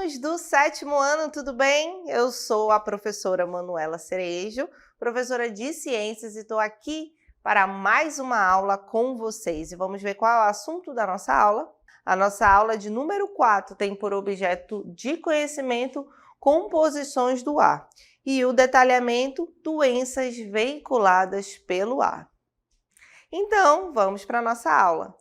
alunos do 7º ano, tudo bem? Eu sou a professora Manuela Cerejo, professora de Ciências, e estou aqui para mais uma aula com vocês. E vamos ver qual é o assunto da nossa aula. A nossa aula de número 4 tem por objeto de conhecimento composições do ar e o detalhamento doenças veiculadas pelo ar. Então, vamos para a nossa aula.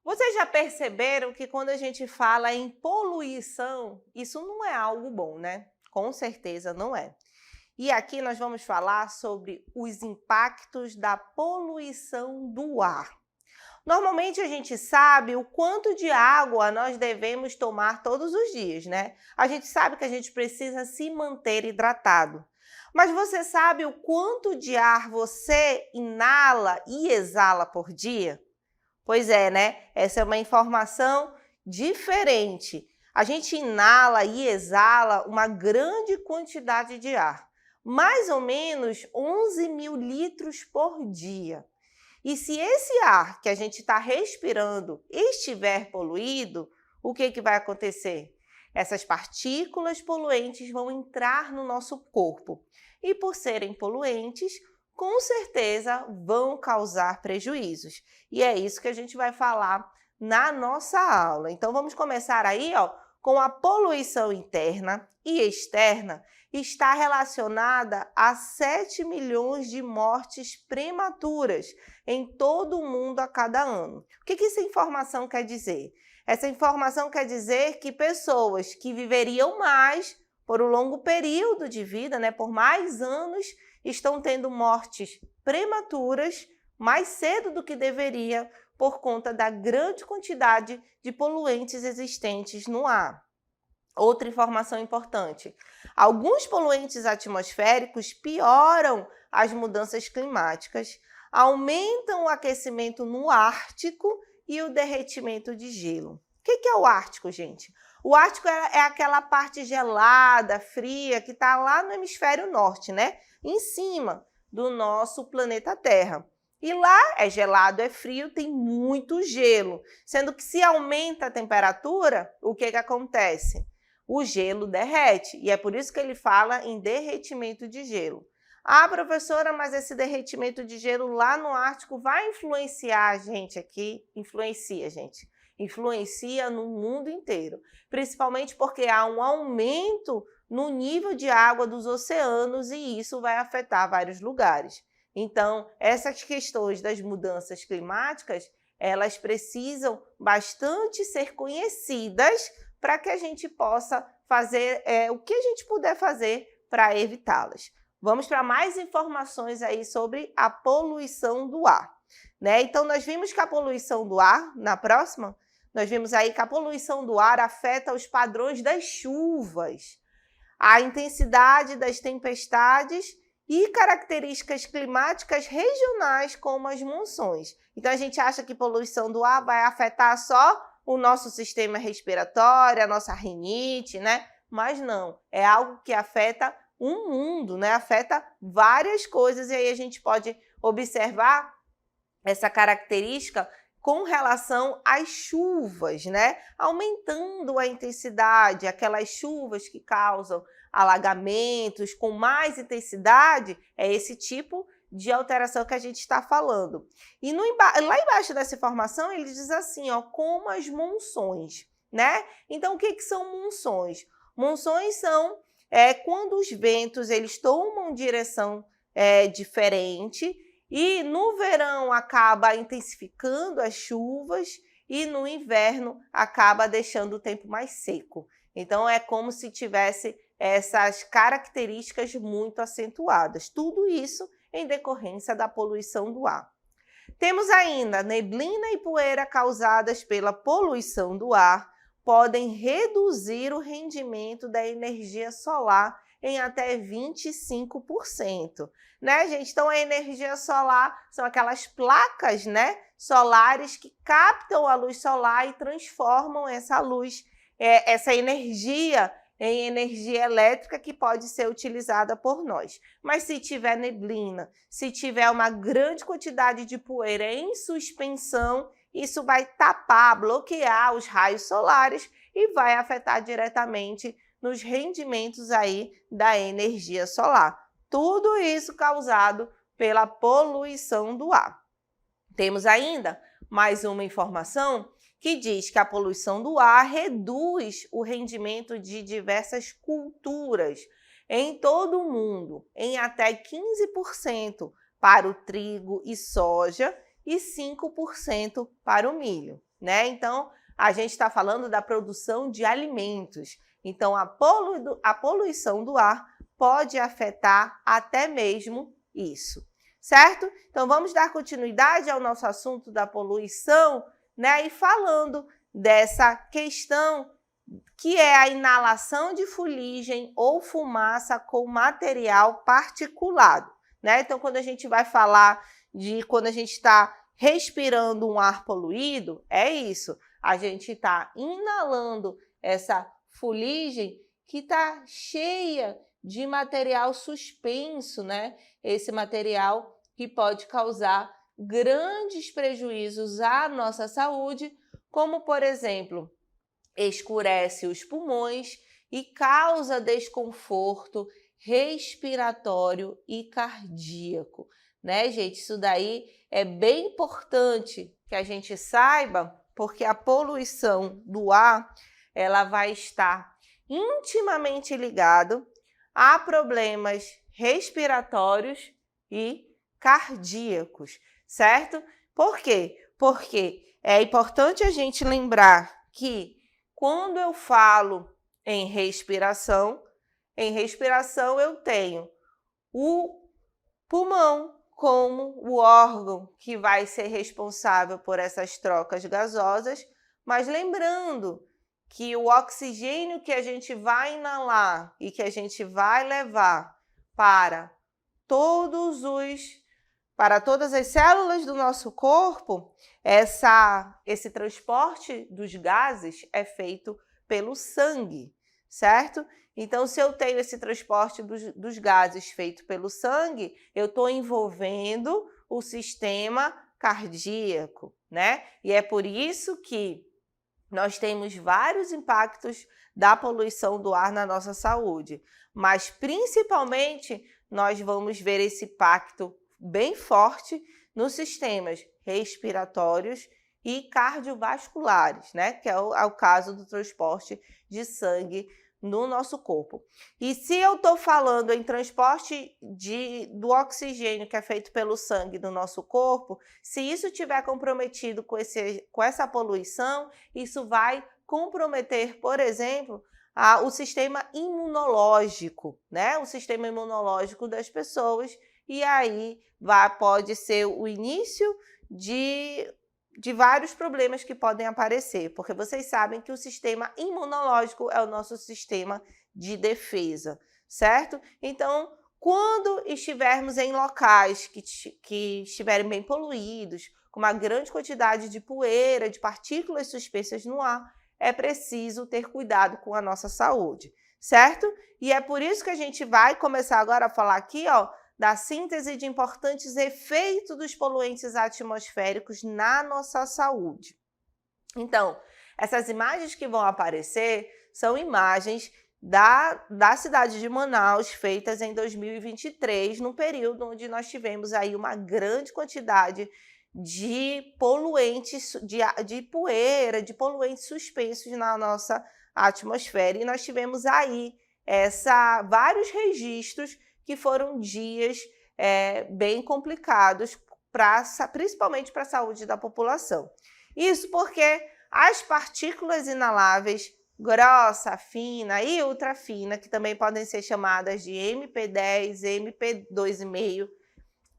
Vocês já perceberam que quando a gente fala em poluição, isso não é algo bom, né? Com certeza não é. E aqui nós vamos falar sobre os impactos da poluição do ar. Normalmente a gente sabe o quanto de água nós devemos tomar todos os dias, né? A gente sabe que a gente precisa se manter hidratado. Mas você sabe o quanto de ar você inala e exala por dia? Pois é, né? Essa é uma informação diferente. A gente inala e exala uma grande quantidade de ar, mais ou menos 11.000 litros por dia. E se esse ar que a gente está respirando estiver poluído, o que vai acontecer? Essas partículas poluentes vão entrar no nosso corpo e, por serem poluentes, com certeza vão causar prejuízos. E é isso que a gente vai falar na nossa aula. Então vamos começar aí, com a poluição interna e externa. Está relacionada a 7 milhões de mortes prematuras em todo o mundo a cada ano. O que essa informação quer dizer? Essa informação quer dizer que pessoas que viveriam mais por um longo período de vida, né, por mais anos, estão tendo mortes prematuras mais cedo do que deveria por conta da grande quantidade de poluentes existentes no ar. Outra informação importante: alguns poluentes atmosféricos pioram as mudanças climáticas, aumentam o aquecimento no Ártico e o derretimento de gelo. O que é o Ártico, gente? O Ártico é aquela parte gelada, fria, que está lá no hemisfério norte, né? Em cima do nosso planeta Terra. E lá é gelado, é frio, tem muito gelo. Sendo que se aumenta a temperatura, o que acontece? O gelo derrete, e é por isso que ele fala em derretimento de gelo. Ah, professora, mas esse derretimento de gelo lá no Ártico vai influenciar a gente aqui? Influencia, gente. Influencia no mundo inteiro, principalmente porque há um aumento no nível de água dos oceanos e isso vai afetar vários lugares. Então, essas questões das mudanças climáticas, elas precisam bastante ser conhecidas para que a gente possa fazer o que a gente puder fazer para evitá-las. Vamos para mais informações aí sobre a poluição do ar, né? Então, nós vimos que a poluição do ar, na próxima, nós vimos aí que a poluição do ar afeta os padrões das chuvas, a intensidade das tempestades e características climáticas regionais, como as monções. Então, a gente acha que poluição do ar vai afetar só o nosso sistema respiratório, a nossa rinite, né? Mas não, é algo que afeta o mundo, né? Afeta várias coisas, e aí a gente pode observar essa característica com relação às chuvas, né? Aumentando a intensidade, aquelas chuvas que causam alagamentos com mais intensidade, é esse tipo de alteração que a gente está falando. E lá embaixo dessa informação ele diz assim, como as monções, né? Então, o que são monções? Monções são quando os ventos eles tomam direção diferente, e no verão acaba intensificando as chuvas e no inverno acaba deixando o tempo mais seco. Então, é como se tivesse essas características muito acentuadas. Tudo isso em decorrência da poluição do ar. Temos ainda neblina e poeira causadas pela poluição do ar, podem reduzir o rendimento da energia solar em até 25%, né, gente? Então, a energia solar são aquelas placas, né, solares que captam a luz solar e transformam essa luz, essa energia em energia elétrica que pode ser utilizada por nós. Mas se tiver neblina, se tiver uma grande quantidade de poeira em suspensão, isso vai tapar, bloquear os raios solares e vai afetar diretamente nos rendimentos aí da energia solar. Tudo isso causado pela poluição do ar. Temos ainda mais uma informação que diz que a poluição do ar reduz o rendimento de diversas culturas em todo o mundo, em até 15% para o trigo e soja e 5% para o milho, né? Então, a gente está falando da produção de alimentos. Então, a poluição do ar pode afetar até mesmo isso, certo? Então, vamos dar continuidade ao nosso assunto da poluição, né? E falando dessa questão que é a inalação de fuligem ou fumaça com material particulado, né? Então, quando a gente vai falar de quando a gente está respirando um ar poluído, é isso. A gente está inalando essa fuligem que está cheia de material suspenso, né? Esse material que pode causar grandes prejuízos à nossa saúde, como, por exemplo, escurece os pulmões e causa desconforto respiratório e cardíaco, né, gente? Isso daí é bem importante que a gente saiba, porque a poluição do ar, ela vai estar intimamente ligada a problemas respiratórios e cardíacos, certo? Por quê? Porque é importante a gente lembrar que quando eu falo em respiração eu tenho o pulmão como o órgão que vai ser responsável por essas trocas gasosas, mas lembrando que o oxigênio que a gente vai inalar e que a gente vai levar para todas as células do nosso corpo, esse transporte dos gases é feito pelo sangue, certo? Então, se eu tenho esse transporte dos gases feito pelo sangue, eu estou envolvendo o sistema cardíaco, né? E é por isso que nós temos vários impactos da poluição do ar na nossa saúde, mas principalmente nós vamos ver esse impacto bem forte nos sistemas respiratórios e cardiovasculares, né? Que é o caso do transporte de sangue no nosso corpo. E se eu estou falando em transporte do oxigênio que é feito pelo sangue do nosso corpo, se isso estiver comprometido com essa poluição, isso vai comprometer, por exemplo, o sistema imunológico, né? O sistema imunológico das pessoas, e aí pode ser o início de vários problemas que podem aparecer, porque vocês sabem que o sistema imunológico é o nosso sistema de defesa, certo? Então, quando estivermos em locais que estiverem bem poluídos, com uma grande quantidade de poeira, de partículas suspensas no ar, é preciso ter cuidado com a nossa saúde, certo? E é por isso que a gente vai começar agora a falar aqui, ó, da síntese de importantes efeitos dos poluentes atmosféricos na nossa saúde. Então, essas imagens que vão aparecer são imagens da cidade de Manaus, feitas em 2023, num período onde nós tivemos aí uma grande quantidade de poluentes, de poeira, de poluentes suspensos na nossa atmosfera. E nós tivemos aí vários registros que foram dias bem complicados, principalmente para a saúde da população. Isso porque as partículas inaláveis grossa, fina e ultrafina, que também podem ser chamadas de MP10, MP2,5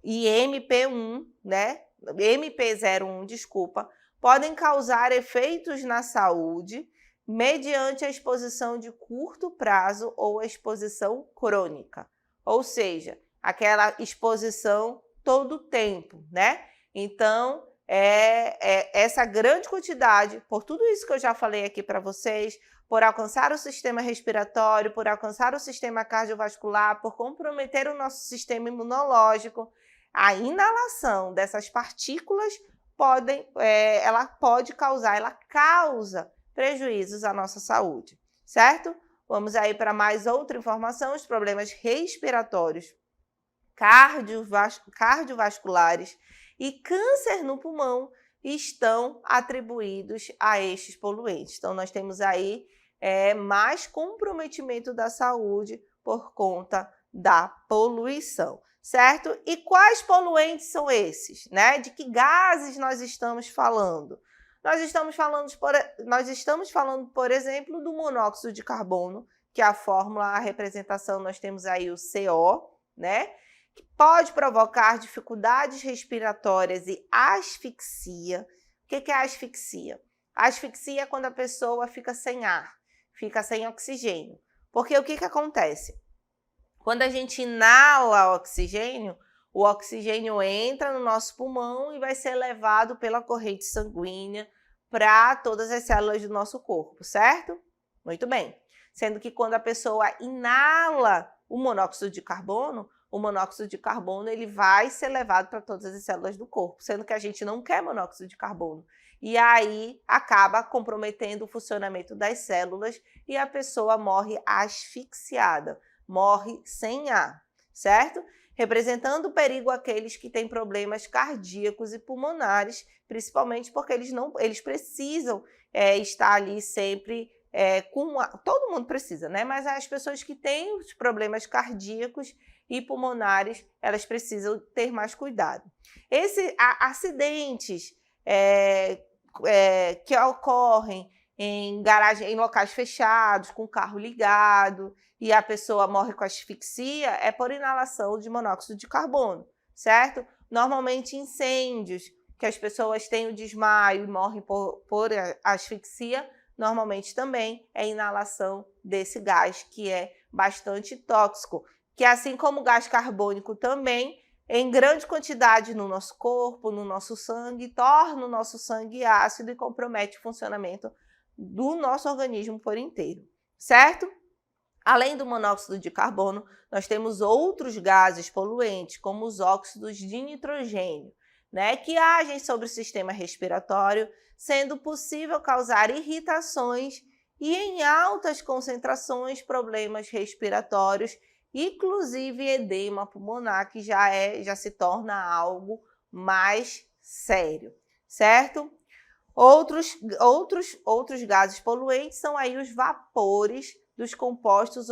e MP1, né? MP01, desculpa, podem causar efeitos na saúde mediante a exposição de curto prazo ou a exposição crônica. Ou seja, aquela exposição todo o tempo, né? Então, essa grande quantidade, por tudo isso que eu já falei aqui para vocês, por alcançar o sistema respiratório, por alcançar o sistema cardiovascular, por comprometer o nosso sistema imunológico, a inalação dessas partículas ela causa prejuízos à nossa saúde, certo? Vamos aí para mais outra informação: os problemas respiratórios, cardiovasculares e câncer no pulmão estão atribuídos a estes poluentes. Então, nós temos aí mais comprometimento da saúde por conta da poluição, certo? E quais poluentes são esses, né? De que gases nós estamos falando? Nós estamos falando, por exemplo, do monóxido de carbono, que a fórmula, a representação, nós temos aí o CO, né? Que pode provocar dificuldades respiratórias e asfixia. O que é asfixia? A asfixia é quando a pessoa fica sem ar, fica sem oxigênio. Porque o que acontece? Quando a gente inala oxigênio, o oxigênio entra no nosso pulmão e vai ser levado pela corrente sanguínea para todas as células do nosso corpo, certo? Muito bem. Sendo que quando a pessoa inala o monóxido de carbono ele vai ser levado para todas as células do corpo, sendo que a gente não quer monóxido de carbono. E aí acaba comprometendo o funcionamento das células e a pessoa morre asfixiada, morre sem ar, certo? Representando perigo àqueles que têm problemas cardíacos e pulmonares, principalmente porque eles precisam estar ali sempre todo mundo precisa, né? Mas as pessoas que têm os problemas cardíacos e pulmonares, elas precisam ter mais cuidado. Acidentes que ocorrem em locais fechados, com o carro ligado, e a pessoa morre com asfixia, é por inalação de monóxido de carbono, certo? Normalmente incêndios, que as pessoas têm o desmaio e morrem por asfixia, normalmente também é inalação desse gás, que é bastante tóxico, que assim como o gás carbônico também, em grande quantidade no nosso corpo, no nosso sangue, torna o nosso sangue ácido e compromete o funcionamento do nosso organismo por inteiro, certo? Além do monóxido de carbono, nós temos outros gases poluentes, como os óxidos de nitrogênio, né, que agem sobre o sistema respiratório, sendo possível causar irritações e, em altas concentrações, problemas respiratórios, inclusive edema pulmonar, que já se torna algo mais sério, certo? Outros gases poluentes são aí os vapores dos compostos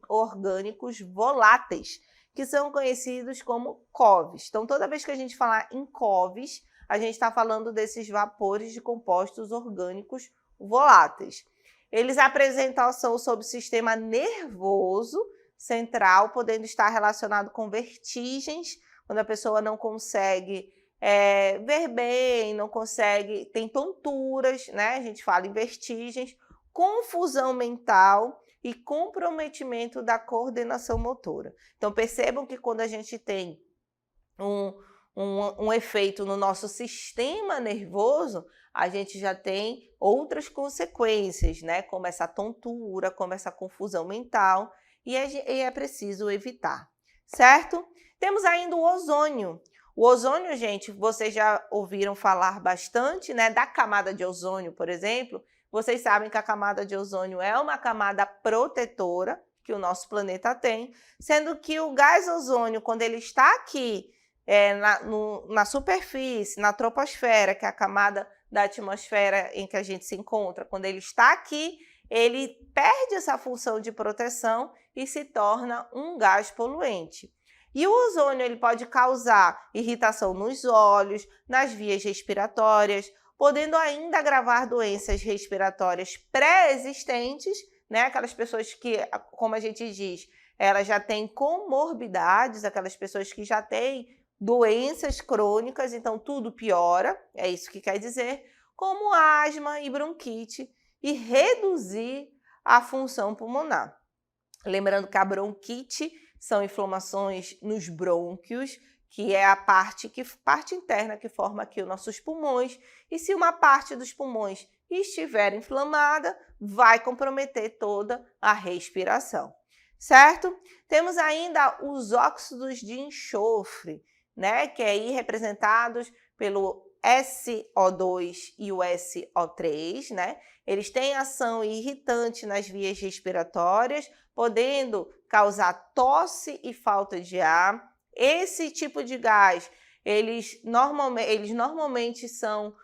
orgânicos voláteis, que são conhecidos como COVs. Então, toda vez que a gente falar em COVs, a gente está falando desses vapores de compostos orgânicos voláteis. Eles apresentam ação sobre o sistema nervoso central, podendo estar relacionado com vertigens, quando a pessoa não consegue ver bem, tem tonturas, né? A gente fala em vertigens, confusão mental e comprometimento da coordenação motora. Então, percebam que quando a gente tem um efeito no nosso sistema nervoso, a gente já tem outras consequências, né? Como essa tontura, como essa confusão mental, e é preciso evitar, certo? Temos ainda o ozônio. O ozônio, gente, vocês já ouviram falar bastante, né? Da camada de ozônio, por exemplo. Vocês sabem que a camada de ozônio é uma camada protetora que o nosso planeta tem, sendo que o gás ozônio, quando ele está aqui na superfície, na troposfera, que é a camada da atmosfera em que a gente se encontra, quando ele está aqui, ele perde essa função de proteção e se torna um gás poluente. E o ozônio ele pode causar irritação nos olhos, nas vias respiratórias, podendo ainda agravar doenças respiratórias pré-existentes, né? Aquelas pessoas que, como a gente diz, elas já têm comorbidades, aquelas pessoas que já têm doenças crônicas, então tudo piora, é isso que quer dizer, como asma e bronquite, e reduzir a função pulmonar. Lembrando que a bronquite são inflamações nos brônquios, que é a parte interna que forma aqui os nossos pulmões, e se uma parte dos pulmões estiver inflamada, vai comprometer toda a respiração, certo? Temos ainda os óxidos de enxofre, né, que é aí representados pelo SO2 e o SO3, né? Eles têm ação irritante nas vias respiratórias, podendo causar tosse e falta de ar. Esse tipo de gás, eles normalmente são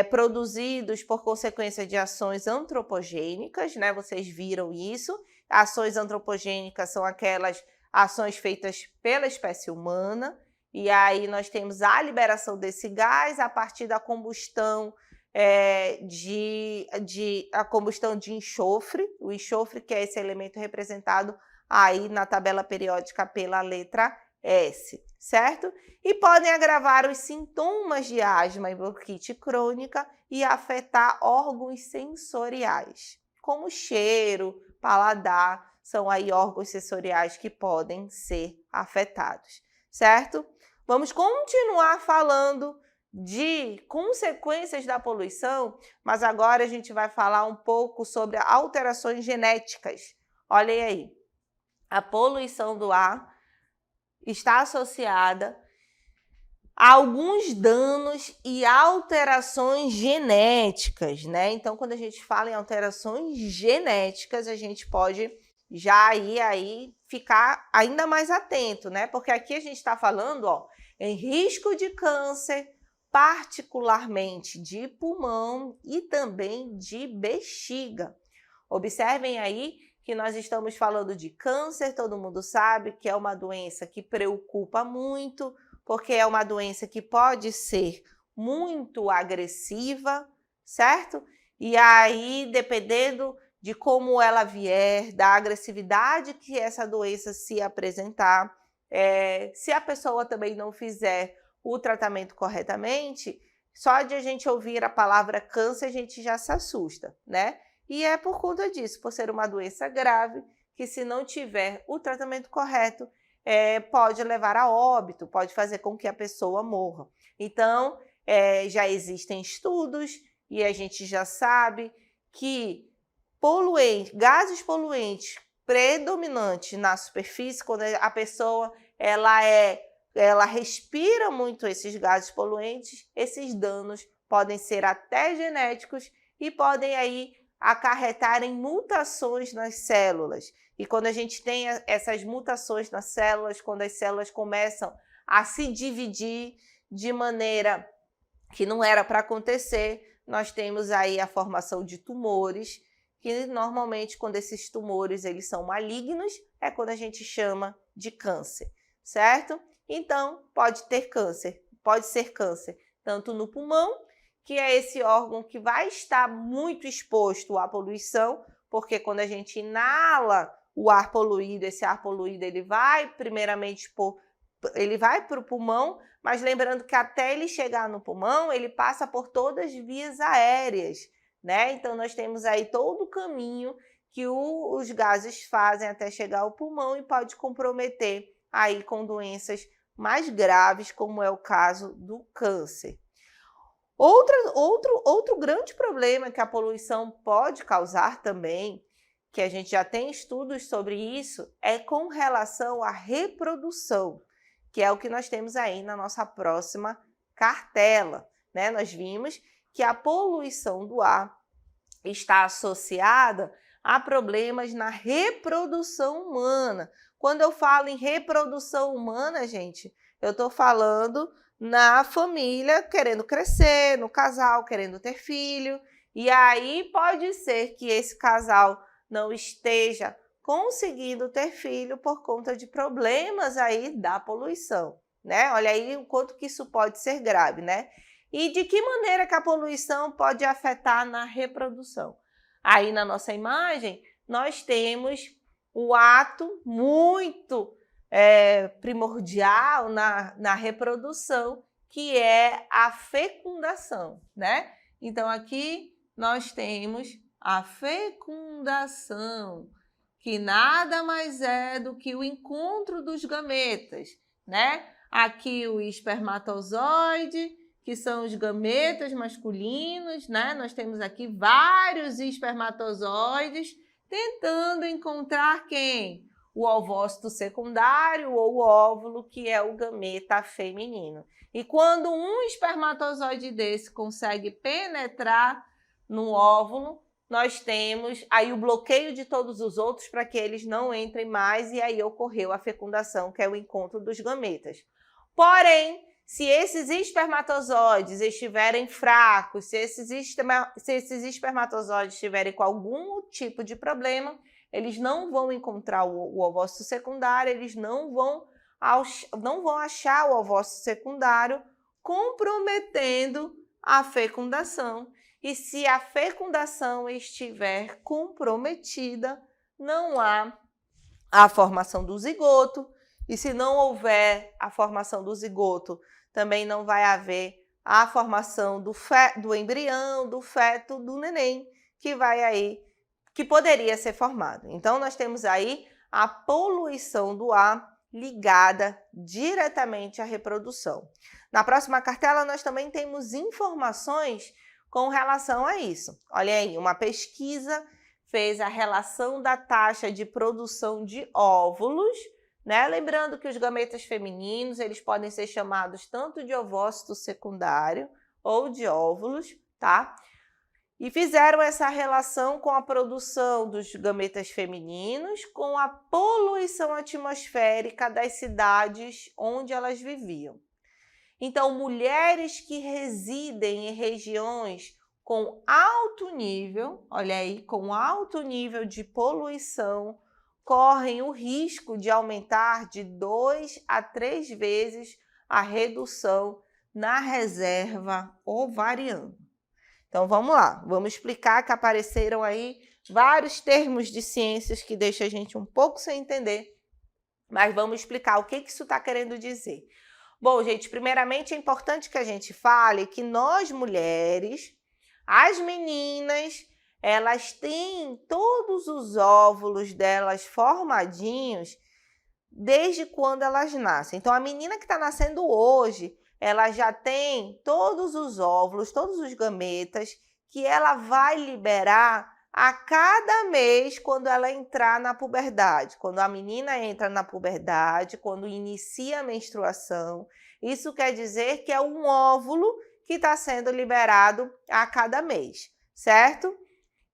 produzidos por consequência de ações antropogênicas, né? Vocês viram isso. Ações antropogênicas são aquelas ações feitas pela espécie humana, e aí nós temos a liberação desse gás a partir da combustão a combustão de enxofre, o enxofre que é esse elemento representado aí na tabela periódica pela letra S, certo? E podem agravar os sintomas de asma e bronquite crônica e afetar órgãos sensoriais, como cheiro, paladar, são aí órgãos sensoriais que podem ser afetados, certo? Vamos continuar falando de consequências da poluição, mas agora a gente vai falar um pouco sobre alterações genéticas. Olhem aí, a poluição do ar está associada a alguns danos e alterações genéticas, né? Então, quando a gente fala em alterações genéticas, a gente pode já aí ficar ainda mais atento, né? Porque aqui a gente está falando, ó, em risco de câncer, particularmente de pulmão e também de bexiga. Observem aí que nós estamos falando de câncer, todo mundo sabe que é uma doença que preocupa muito, porque é uma doença que pode ser muito agressiva, certo? E aí, dependendo de como ela vier, da agressividade que essa doença se apresentar, se a pessoa também não fizer o tratamento corretamente, só de a gente ouvir a palavra câncer, a gente já se assusta, né? E é por conta disso, por ser uma doença grave, que se não tiver o tratamento correto, pode levar a óbito, pode fazer com que a pessoa morra. Então, já existem estudos e a gente já sabe que gases poluentes predominantes na superfície, quando a pessoa ela respira muito esses gases poluentes, esses danos podem ser até genéticos e podem aí acarretar em mutações nas células. E quando a gente tem essas mutações nas células, quando as células começam a se dividir de maneira que não era para acontecer, nós temos aí a formação de tumores, que normalmente quando esses tumores eles são malignos, é quando a gente chama de câncer, certo? Então, pode ser câncer tanto no pulmão, que é esse órgão que vai estar muito exposto à poluição, porque quando a gente inala o ar poluído, esse ar poluído ele vai primeiramente para o pulmão, mas lembrando que até ele chegar no pulmão, ele passa por todas as vias aéreas, né? Então, nós temos aí todo o caminho que os gases fazem até chegar ao pulmão e pode comprometer aí com doenças mais graves, como é o caso do câncer. Outro grande problema que a poluição pode causar também, que a gente já tem estudos sobre isso, é com relação à reprodução, que é o que nós temos aí na nossa próxima cartela, né? Nós vimos que a poluição do ar está associada a problemas na reprodução humana. Quando eu falo em reprodução humana, gente, eu estou falando na família querendo crescer, no casal querendo ter filho, e aí pode ser que esse casal não esteja conseguindo ter filho por conta de problemas aí da poluição, né? Olha aí o quanto que isso pode ser grave, né? E de que maneira que a poluição pode afetar na reprodução? Aí na nossa imagem, nós temos o ato muito primordial na reprodução, que é a fecundação, né? Então, aqui nós temos a fecundação, que nada mais é do que o encontro dos gametas, né? Aqui o espermatozoide, que são os gametas masculinos, né? Nós temos aqui vários espermatozoides tentando encontrar quem? O ovócito secundário ou o óvulo, que é o gameta feminino. E quando um espermatozoide desse consegue penetrar no óvulo, nós temos aí o bloqueio de todos os outros para que eles não entrem mais e aí ocorreu a fecundação, que é o encontro dos gametas. Porém, se esses espermatozoides estiverem fracos, se esses espermatozoides estiverem com algum tipo de problema, eles não vão encontrar o ovócito secundário, eles não vão achar o ovócito secundário, comprometendo a fecundação. E se a fecundação estiver comprometida, não há a formação do zigoto. E se não houver a formação do zigoto, também não vai haver a formação do embrião, do feto, do neném, que poderia ser formado. Então, nós temos aí a poluição do ar ligada diretamente à reprodução. Na próxima cartela, nós também temos informações com relação a isso. Olha aí, uma pesquisa fez a relação da taxa de produção de óvulos, né? Lembrando que os gametas femininos, eles podem ser chamados tanto de ovócito secundário ou de óvulos, tá? E fizeram essa relação com a produção dos gametas femininos com a poluição atmosférica das cidades onde elas viviam. Então, mulheres que residem em regiões com alto nível, olha aí, com alto nível de poluição, correm o risco de aumentar de 2 a 3 vezes a redução na reserva ovariana. Então, vamos lá, vamos explicar que apareceram aí vários termos de ciências que deixam a gente um pouco sem entender, mas vamos explicar o que isso está querendo dizer. Bom, gente, primeiramente é importante que a gente fale que nós mulheres, as meninas, elas têm todos os óvulos delas formadinhos desde quando elas nascem. Então, a menina que está nascendo hoje, ela já tem todos os óvulos, todos os gametas que ela vai liberar a cada mês quando ela entrar na puberdade. Quando a menina entra na puberdade, quando inicia a menstruação, isso quer dizer que é um óvulo que está sendo liberado a cada mês, certo?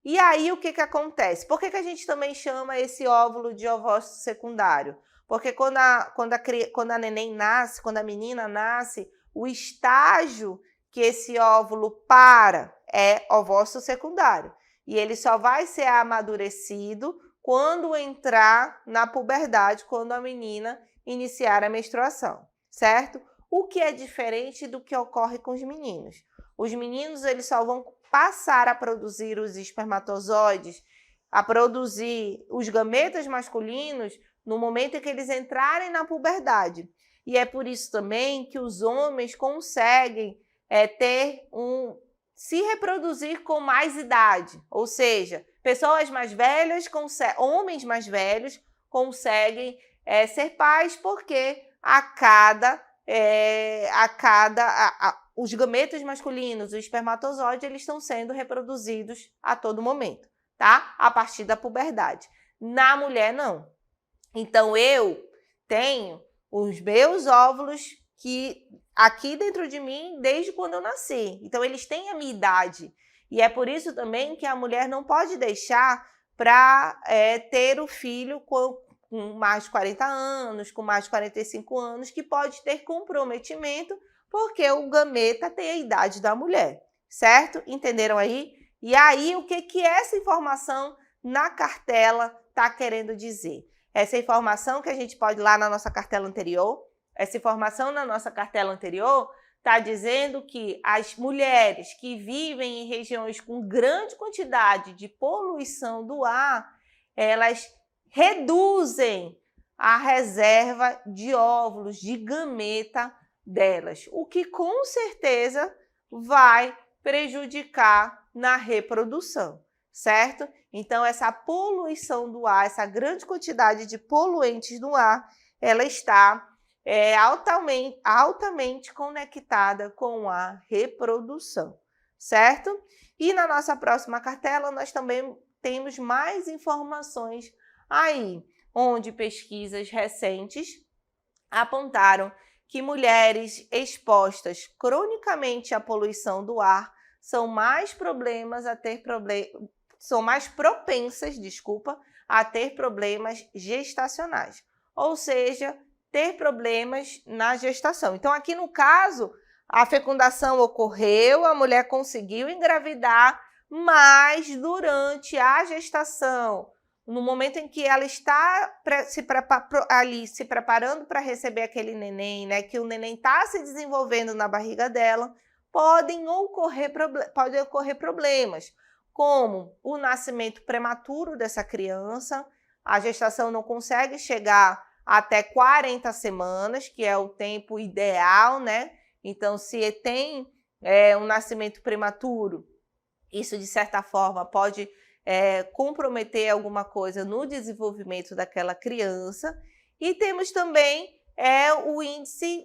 E aí, o que acontece? Por que a gente também chama esse óvulo de ovócito secundário? Porque quando a neném nasce, quando a menina nasce, o estágio que esse óvulo para é ovócito secundário. E ele só vai ser amadurecido quando entrar na puberdade, quando a menina iniciar a menstruação, certo? O que é diferente do que ocorre com os meninos. Os meninos, eles só vão passar a produzir os espermatozoides, a produzir os gametas masculinos no momento em que eles entrarem na puberdade. E é por isso também que os homens conseguem se reproduzir com mais idade. Ou seja, pessoas mais velhas, homens mais velhos conseguem ser pais porque os gametas masculinos, os espermatozoides, eles estão sendo reproduzidos a todo momento, tá? A partir da puberdade. Na mulher, não. Então, eu tenho os meus óvulos aqui dentro de mim desde quando eu nasci. Então, eles têm a minha idade. E é por isso também que a mulher não pode deixar para ter o filho com mais de 40 anos, com mais de 45 anos, que pode ter comprometimento, porque o gameta tem a idade da mulher, certo? Entenderam aí? E aí, o que essa informação na cartela está querendo dizer? Essa informação que a gente pode ir lá na nossa cartela anterior, essa informação na nossa cartela anterior está dizendo que as mulheres que vivem em regiões com grande quantidade de poluição do ar, elas reduzem a reserva de óvulos, de gameta delas, o que com certeza vai prejudicar na reprodução, certo? Então, essa poluição do ar, essa grande quantidade de poluentes no ar, ela está é altamente conectada com a reprodução, certo? E na nossa próxima cartela nós também temos mais informações aí, onde pesquisas recentes apontaram que mulheres expostas cronicamente à poluição do ar são mais são mais propensas, a ter problemas gestacionais, ou seja, ter problemas na gestação. Então, aqui no caso, a fecundação ocorreu, a mulher conseguiu engravidar, mas durante a gestação, no momento em que ela está se preparando para receber aquele neném, né, que o neném está se desenvolvendo na barriga dela, podem ocorrer problemas, como o nascimento prematuro dessa criança, a gestação não consegue chegar até 40 semanas, que é o tempo ideal, né? Então, se tem um nascimento prematuro, isso, de certa forma, pode comprometer alguma coisa no desenvolvimento daquela criança. E temos também o índice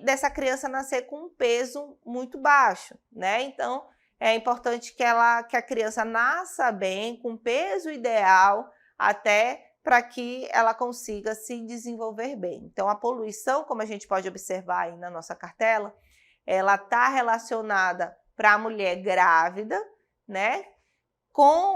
dessa criança nascer com um peso muito baixo, né? Então, é importante que a criança nasça bem, com peso ideal, até para que ela consiga se desenvolver bem. Então, a poluição, como a gente pode observar aí na nossa cartela, ela está relacionada para a mulher grávida, né?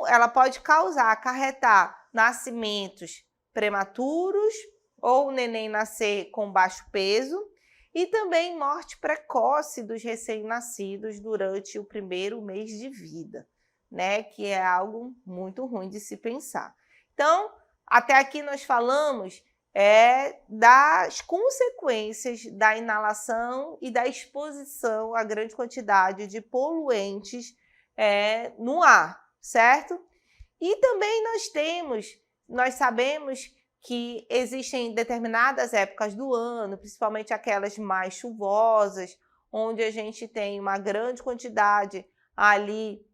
Ela pode acarretar nascimentos prematuros ou o neném nascer com baixo peso e também morte precoce dos recém-nascidos durante o primeiro mês de vida, né? Que é algo muito ruim de se pensar. Então, até aqui nós falamos das consequências da inalação e da exposição a grande quantidade de poluentes no ar, certo? E também nós sabemos que existem determinadas épocas do ano, principalmente aquelas mais chuvosas, onde a gente tem uma grande quantidade ali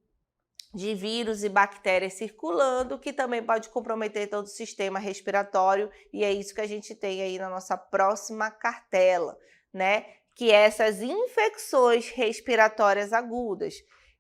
de vírus e bactérias circulando, que também pode comprometer todo o sistema respiratório, e é isso que a gente tem aí na nossa próxima cartela, né? Que essas infecções respiratórias agudas,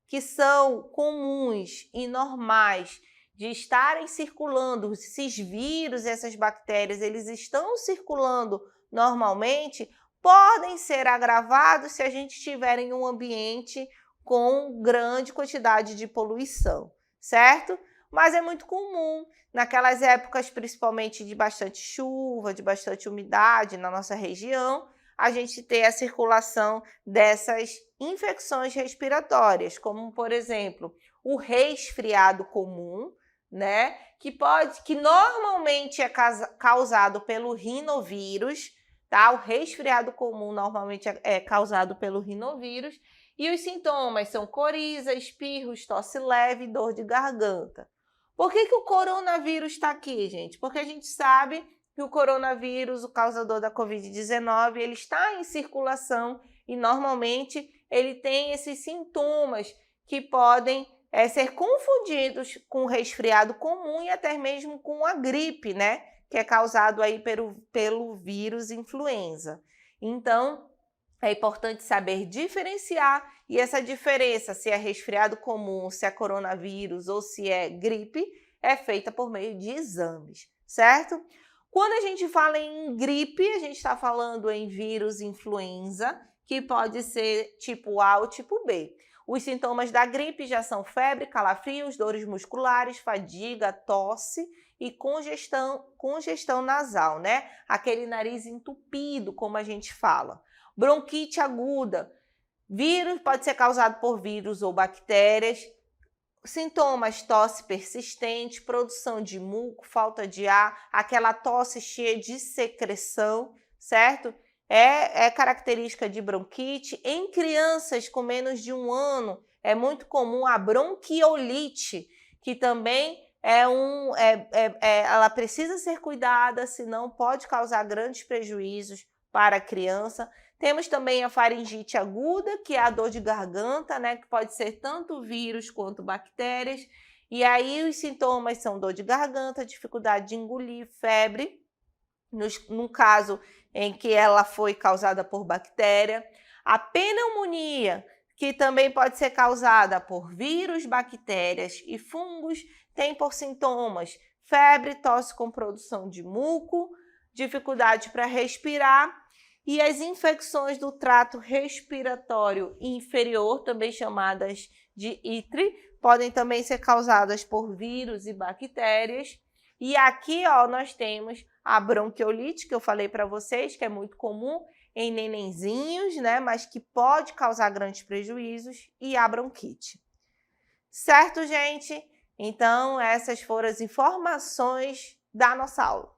que são comuns e normais de estarem circulando, esses vírus, essas bactérias, eles estão circulando normalmente, podem ser agravados se a gente estiver em um ambiente com grande quantidade de poluição, certo? Mas é muito comum, naquelas épocas principalmente de bastante chuva, de bastante umidade na nossa região, a gente ter a circulação dessas infecções respiratórias, como, por exemplo, o resfriado comum, né? Que normalmente é causado pelo rinovírus, tá? O resfriado comum normalmente é causado pelo rinovírus, e os sintomas são coriza, espirros, tosse leve e dor de garganta. Por que o coronavírus está aqui, gente? Porque a gente sabe que o coronavírus, o causador da Covid-19, ele está em circulação e normalmente ele tem esses sintomas que podem ser confundidos com o resfriado comum e até mesmo com a gripe, né? Que é causado aí pelo vírus influenza. Então, é importante saber diferenciar, e essa diferença, se é resfriado comum, se é coronavírus ou se é gripe, é feita por meio de exames, certo? Quando a gente fala em gripe, a gente está falando em vírus influenza, que pode ser tipo A ou tipo B. Os sintomas da gripe já são febre, calafrios, dores musculares, fadiga, tosse e congestão nasal, né? Aquele nariz entupido, como a gente fala. Bronquite aguda, pode ser causado por vírus ou bactérias. Sintomas: tosse persistente, produção de muco, falta de ar, aquela tosse cheia de secreção, certo? É característica de bronquite. Em crianças com menos de 1 ano, é muito comum a bronquiolite, que também ela precisa ser cuidada, senão pode causar grandes prejuízos para a criança. Temos também a faringite aguda, que é a dor de garganta, né, que pode ser tanto vírus quanto bactérias. E aí os sintomas são dor de garganta, dificuldade de engolir, febre. No caso em que ela foi causada por bactéria. A pneumonia, que também pode ser causada por vírus, bactérias e fungos, tem por sintomas febre, tosse com produção de muco, dificuldade para respirar, e as infecções do trato respiratório inferior, também chamadas de ITRE, podem também ser causadas por vírus e bactérias. E aqui, ó, nós temos a bronquiolite, que eu falei para vocês, que é muito comum em nenenzinhos, né, mas que pode causar grandes prejuízos, e a bronquite. Certo, gente? Então, essas foram as informações da nossa aula.